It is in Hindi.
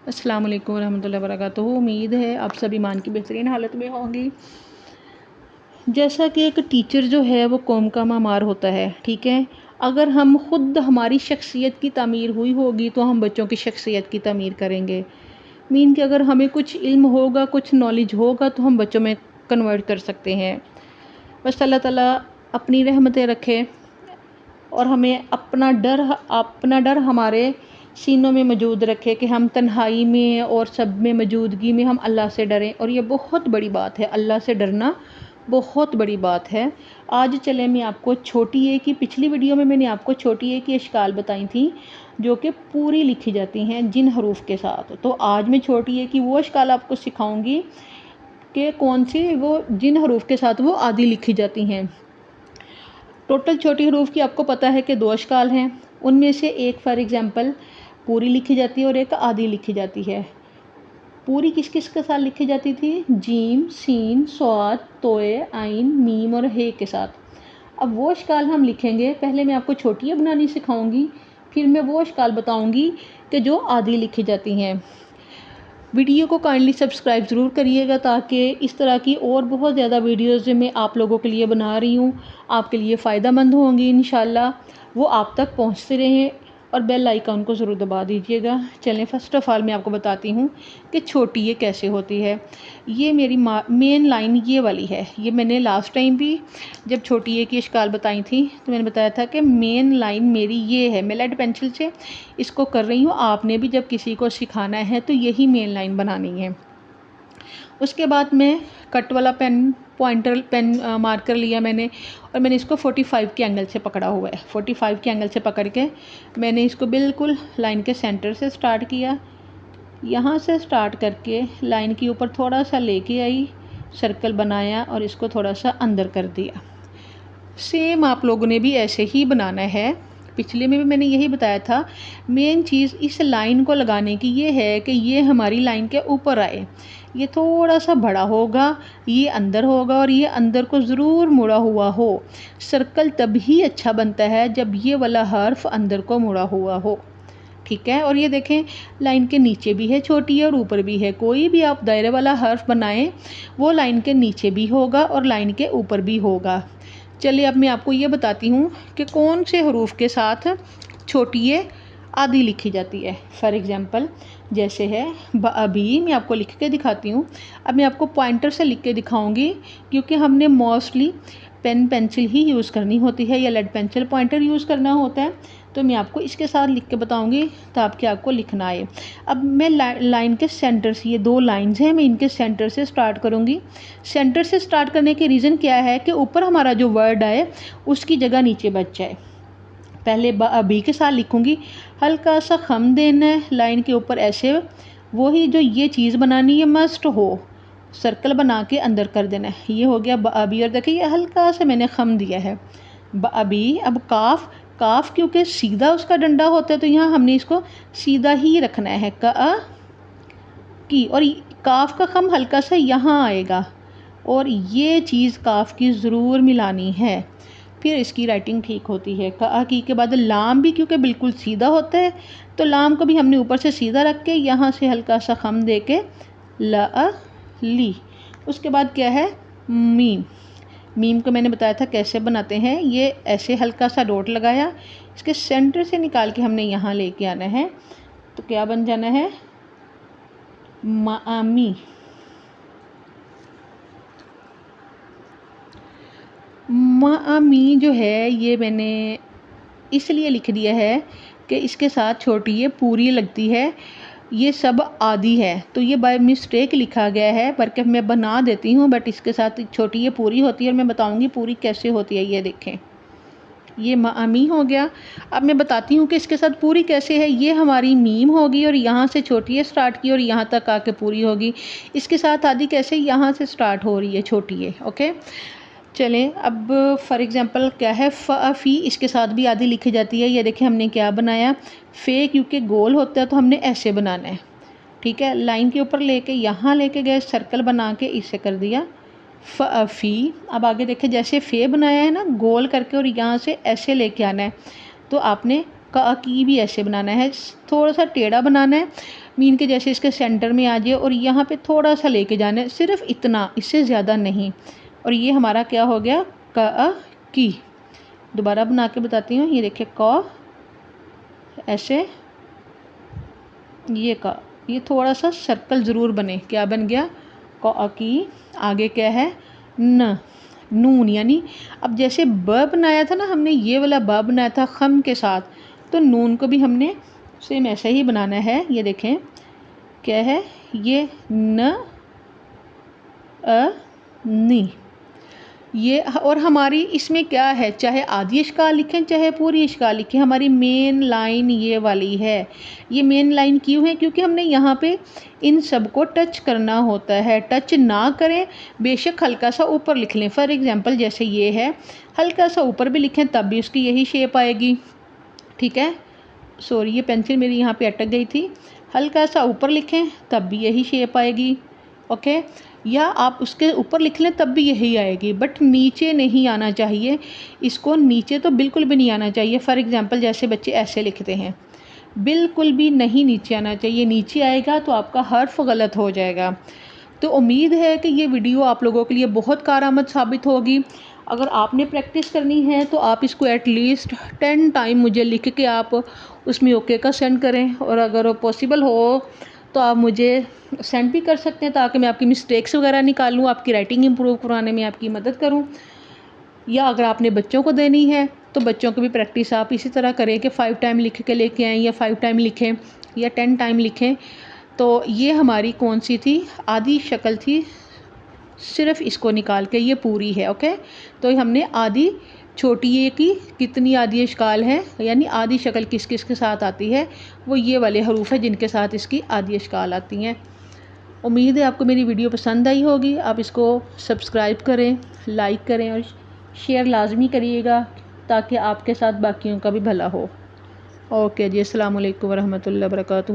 अस्सलाम वालेकुम रहमतुल्लाहि व बरकातुहू। उम्मीद है आप सभी ईमान की बेहतरीन हालत में होंगी। जैसा कि एक टीचर जो है वो कौम का मामार होता है, ठीक है। अगर हम ख़ुद हमारी शख्सियत की तामीर हुई होगी तो हम बच्चों की शख्सियत की तामीर करेंगे। मीन कि अगर हमें कुछ इल्म होगा, कुछ नॉलेज होगा तो हम बच्चों में कन्वर्ट कर सकते हैं। बस अल्लाह ताला अपनी रहमतें रखे और हमें अपना डर हमारे सीनों में मौजूद रखे कि हम तन्हाई में और सब में मौजूदगी में हम अल्लाह से डरें। और ये बहुत बड़ी बात है, अल्लाह से डरना बहुत बड़ी बात है। आज चले मैं आपको छोटी ए की पिछली वीडियो में मैंने आपको छोटी ए की अशकाल बताई थी जो कि पूरी लिखी जाती हैं जिन हरूफ के साथ। तो आज मैं छोटी ए की वो अशकाल आपको सिखाऊंगी कि कौन सी वो जिन हरूफ के साथ वो आदि लिखी जाती हैं। टोटल छोटी हरूफ की आपको पता है कि 2 अशकाल हैं। उनमें से एक फॉर एग्ज़ाम्पल पूरी लिखी जाती है और एक आधी लिखी जाती है। पूरी किस किस के साथ लिखी जाती थी? जीम, सीन, स्वाद, तोए, आइन, मीम और हे के साथ। अब वो अशकाल हम लिखेंगे। पहले मैं आपको छोटी बनानी सिखाऊंगी, फिर मैं वो अशकाल बताऊंगी कि जो आधी लिखी जाती हैं। वीडियो को काइंडली सब्सक्राइब ज़रूर करिएगा ताकि इस तरह की और बहुत ज़्यादा वीडियोज़ जो मैं आप लोगों के लिए बना रही हूँ आपके लिए फ़ायदा मंद होंगी इंशाल्लाह, वो आप तक पहुँचते रहें। और बेल आइकन को ज़रूर दबा दीजिएगा। चलें, फ़र्स्ट ऑफ़ ऑल मैं आपको बताती हूँ कि छोटी ये कैसे होती है। ये मेरी मेन लाइन ये वाली है। ये मैंने लास्ट टाइम भी जब छोटी ए की अशकाल बताई थी तो मैंने बताया था कि मेन लाइन मेरी ये है। मैं लेड पेंसिल से इसको कर रही हूँ, आपने भी जब किसी को सिखाना है तो यही मेन लाइन बनानी है। उसके बाद मैं कट वाला पॉइंटर पेन मार्कर लिया मैंने और मैंने इसको 45 के एंगल से पकड़ा हुआ है। 45 के एंगल से पकड़ के मैंने इसको बिल्कुल लाइन के सेंटर से स्टार्ट किया। यहाँ से स्टार्ट करके लाइन के ऊपर थोड़ा सा लेके आई, सर्कल बनाया और इसको थोड़ा सा अंदर कर दिया। सेम आप लोगों ने भी ऐसे ही बनाना है। पिछले में भी मैंने यही बताया था। मेन चीज़ इस लाइन को लगाने की ये है कि ये हमारी लाइन के ऊपर आए। ये थोड़ा सा बड़ा होगा, ये अंदर होगा और ये अंदर को ज़रूर मुड़ा हुआ हो। सर्कल तभी अच्छा बनता है जब ये वाला हर्फ अंदर को मुड़ा हुआ हो, ठीक है। और ये देखें लाइन के नीचे भी है छोटी है और ऊपर भी है। कोई भी आप दायरे वाला हर्फ बनाएं वो लाइन के नीचे भी होगा और लाइन के ऊपर भी होगा। चलिए अब मैं आपको ये बताती हूँ कि कौन से हरूफ के साथ छोटी ये आधी लिखी जाती है। फॉर एग्ज़ाम्पल जैसे है अभी मैं आपको लिख के दिखाती हूँ। अब मैं आपको पॉइंटर से लिख के दिखाऊंगी क्योंकि हमने मोस्टली पेन पेंसिल ही यूज़ करनी होती है या लेड पेंसिल पॉइंटर यूज़ करना होता है। तो मैं आपको इसके साथ लिख के बताऊंगी ताकि आपको लिखना आए। अब मैं लाइन के सेंटर से, ये 2 लाइंस हैं, मैं इनके सेंटर से स्टार्ट करूंगी। सेंटर से स्टार्ट करने के रीज़न क्या है कि ऊपर हमारा जो वर्ड आए उसकी जगह नीचे बच जाए। पहले बी के साथ लिखूंगी, हल्का सा खम देना है लाइन के ऊपर ऐसे। वही जो ये चीज़ बनानी है मस्ट हो, सर्कल बना के अंदर कर देना है। ये हो गया बी और देखिए ये हल्का सा मैंने खम दिया है बी। अब काफ, काफ क्योंकि सीधा उसका डंडा होता है तो यहाँ हमने इसको सीधा ही रखना है की। और काफ का खम हल्का सा यहाँ आएगा और ये चीज़ काफ की ज़रूर मिलानी है, फिर इसकी राइटिंग ठीक होती है। की के बाद लाम भी क्योंकि बिल्कुल सीधा होता है तो लाम को भी हमने ऊपर से सीधा रख के यहाँ से हल्का सा खम दे के ली। उसके बाद क्या है मीम। मीम को मैंने बताया था कैसे बनाते हैं। ये ऐसे हल्का सा डॉट लगाया, इसके सेंटर से निकाल के हमने यहाँ लेके आना है तो क्या बन जाना है मामी। मामी जो है ये मैंने इसलिए लिख दिया है कि इसके साथ छोटी ये पूरी लगती है। ये सब आदि है तो ये बाय मिस्टेक लिखा गया है, बल्कि मैं बना देती हूँ बट इसके साथ छोटी ये पूरी होती है और मैं बताऊँगी पूरी कैसे होती है। ये देखें ये मामी हो गया। अब मैं बताती हूँ कि इसके साथ पूरी कैसे है। ये हमारी मीम होगी और यहाँ से छोटी है स्टार्ट की और यहाँ तक आके पूरी होगी। इसके साथ आदि कैसे, यहाँ से स्टार्ट हो रही है छोटी है। ओके चलें, अब फॉर एग्ज़ाम्पल क्या है फ़ी, इसके साथ भी आधी लिखी जाती है। ये देखिए हमने क्या बनाया, फ़े क्योंकि गोल होता है तो हमने ऐसे बनाना है, ठीक है। लाइन के ऊपर लेके यहाँ लेके गए, सर्कल बना के इसे कर दिया फ़ी। अब आगे देखें जैसे फ़े बनाया है ना गोल करके और यहाँ से ऐसे लेके आना है तो आपने की भी ऐसे बनाना है, थोड़ा सा टेढ़ा बनाना है। मीन के जैसे इसके सेंटर में आ जाए और यहाँ पे थोड़ा सा लेके जाना है, सिर्फ इतना, इससे ज़्यादा नहीं। और ये हमारा क्या हो गया, क की। दोबारा बना के बताती हूँ, ये देखिए क, ऐसे ये का, ये थोड़ा सा सर्कल ज़रूर बने। क्या बन गया, क की। आगे क्या है, न, नून। यानी अब जैसे ब बनाया था ना हमने, ये वाला ब बनाया था खम के साथ, तो नून को भी हमने सेम ऐसे ही बनाना है। ये देखें क्या है, ये न, नी, ये। और हमारी इसमें क्या है, चाहे आधी इश्काल लिखें चाहे पूरी इश्काल लिखें, हमारी मेन लाइन ये वाली है। ये मेन लाइन क्यों है, क्योंकि हमने यहाँ पे इन सब को टच करना होता है। टच ना करें, बेशक हल्का सा ऊपर लिख लें। फॉर एग्जांपल जैसे ये है, हल्का सा ऊपर भी लिखें तब भी उसकी यही शेप आएगी, ठीक है। सॉरी, ये पेंसिल मेरी यहाँ पे अटक गई थी। हल्का सा ऊपर लिखें तब भी यही शेप आएगी, ओके। या आप उसके ऊपर लिख लें तब भी यही आएगी, बट नीचे नहीं आना चाहिए। इसको नीचे तो बिल्कुल भी नहीं आना चाहिए। फॉर एग्जांपल जैसे बच्चे ऐसे लिखते हैं, बिल्कुल भी नहीं नीचे आना चाहिए। नीचे आएगा तो आपका हर्फ गलत हो जाएगा। तो उम्मीद है कि ये वीडियो आप लोगों के लिए बहुत कारआमद साबित होगी। अगर आपने प्रैक्टिस करनी है तो आप इसको एटलीस्ट 10 टाइम मुझे लिख के आप उसमें ओके का सेंड करें, और अगर पॉसिबल हो तो आप मुझे सेंड भी कर सकते हैं, ताकि मैं आपकी मिस्टेक्स वगैरह निकालूँ, आपकी राइटिंग इम्प्रूव करवाने में आपकी मदद करूँ। या अगर आपने बच्चों को देनी है तो बच्चों की भी प्रैक्टिस आप इसी तरह करें कि 5 टाइम लिख के लेके आएँ, या 5 टाइम लिखें या 10 टाइम लिखें। तो ये हमारी कौन सी थी, आधी शक्ल थी, सिर्फ इसको निकाल के ये पूरी है, ओके। तो हमने आधी छोटी ए की कितनी आधी इश्काल है, यानी आधी शक्ल किस किस के साथ आती है, वो ये वाले हरूफ है जिनके साथ इसकी आधी इश्काल आती हैं। उम्मीद है आपको मेरी वीडियो पसंद आई होगी। आप इसको सब्सक्राइब करें, लाइक करें और शेयर लाजमी करिएगा, ताकि आपके साथ बाकियों का भी भला हो। ओके जी, अस्सलाम वालेकुम वरहमतुल्लाहि वबरकातुहू।